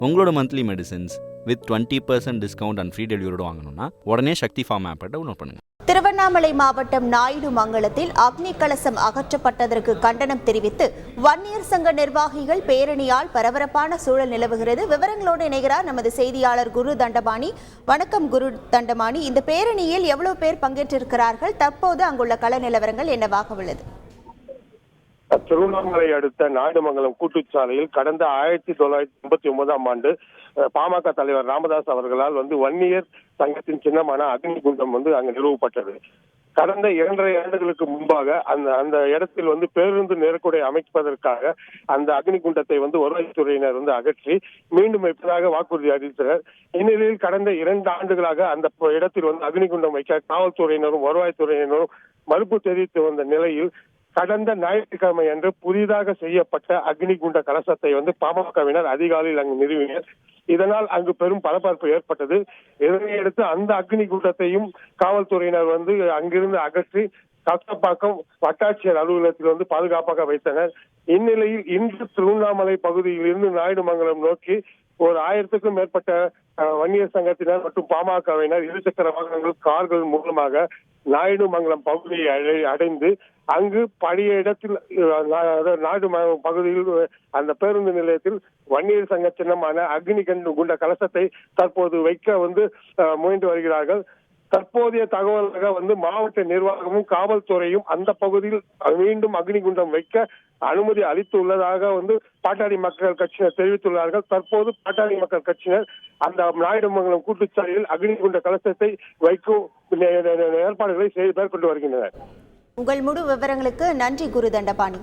உங்களோட monthly medicines with 20% discount and free டெலிவரியோட வாங்கணும்னா உடனே சக்தி ஃபார்ம் ஆப்பை டவுன்லோட் பண்ணுங்கள். திருவண்ணாமலை மாவட்டம் நாயுடு மங்கலத்தில் அக்னி கலசம் அகற்றப்பட்டதற்கு கண்டனம் தெரிவித்து வன்னியர் சங்க நிர்வாகிகள் பேரணியால் பரபரப்பான சூழல் நிலவுகிறது. விவரங்களோடு இணைகிறார் நமது செய்தியாளர் குரு தண்டபாணி. வணக்கம் குரு தண்டபாணி. இந்த பேரணியில் எவ்வளவு பேர் பங்கேற்றிருக்கிறார்கள்? தற்போது அங்குள்ள கள நிலவரங்கள் என்னவாக உள்ளது? திருவண்ணாமலை அடுத்த நாயுடுமங்கலம் கூட்டுச்சாலையில் கடந்த 1989ஆம் ஆண்டு பாமக தலைவர் ராமதாஸ் அவர்களால் வன்னியர் சங்கத்தின் சின்னமான அக்னி குண்டம் அங்கு நிறுவப்பட்டது. கடந்த 2.5 ஆண்டுகளுக்கு முன்பாக அந்த இடத்தில் பேருந்து நெருக்கடியை அமைப்பதற்காக அந்த அக்னி குண்டத்தை வருவாய்த்துறையினர் அகற்றி மீண்டும் வைப்பதாக வாக்குறுதி அளித்தனர். இந்நிலையில் கடந்த 2 ஆண்டுகளாக அந்த இடத்தில் அக்னி குண்டம் வைக்க காவல்துறையினரும் வருவாய்த்துறையினரும் மறுப்பு தெரிவித்து வந்த நிலையில் கடந்த ஞாயிற்றுக்கிழமை அன்று புதிதாக செய்யப்பட்ட அக்னி குண்ட கலசத்தை பாமகவினர் அதிகாலையில் அங்கு நிறுவினர். இதனால் அங்கு பெரும் பரபரப்பு ஏற்பட்டது. இதனையடுத்து அந்த அக்னி குண்டத்தையும் காவல்துறையினர் அங்கிருந்து அகற்றி கத்தப்பாக்கம் வட்டாட்சியர் அலுவலகத்தில் பாதுகாப்பாக வைத்தனர். இந்நிலையில் இன்று திருவண்ணாமலை பகுதியில் இருந்து நாயுடுமங்கலம் நோக்கி ஒரு 1000க்கும் மேற்பட்ட வன்னியர் சங்கத்தினர் மற்றும் பாமகவினர் இருசக்கர வாகனங்கள் கார்கள் மூலமாக நாயுடுமங்கலம் பகுதியை அடைந்து அங்கு பழைய இடத்தில் நாயுடுமங்கலம் பகுதியில் அந்த பேருந்து நிலையத்தில் வன்னியர் சங்க சின்னமான அக்னி குண்ட கலசத்தை தற்போது வைக்க முயன்று வருகிறார்கள். தற்போதைய தகவலாக மாவட்ட நிர்வாகமும் காவல்துறையும் அந்த பகுதியில் மீண்டும் அக்னி குண்டம் வைக்க அனுமதி அளித்துள்ளதாக பாட்டாளி மக்கள் கட்சியினர் தெரிவித்துள்ளார்கள். தற்போது பாட்டாளி மக்கள் கட்சியினர் அந்த நாயுடுமங்கலம் கூட்டுச்சாலையில் அக்னி குண்ட கலசத்தை வைக்கும் ஏற்பாடுகளை மேற்கொண்டு வருகின்றனர். உங்கள் முழு விவரங்களுக்கு நன்றி குரு தண்டபாணி.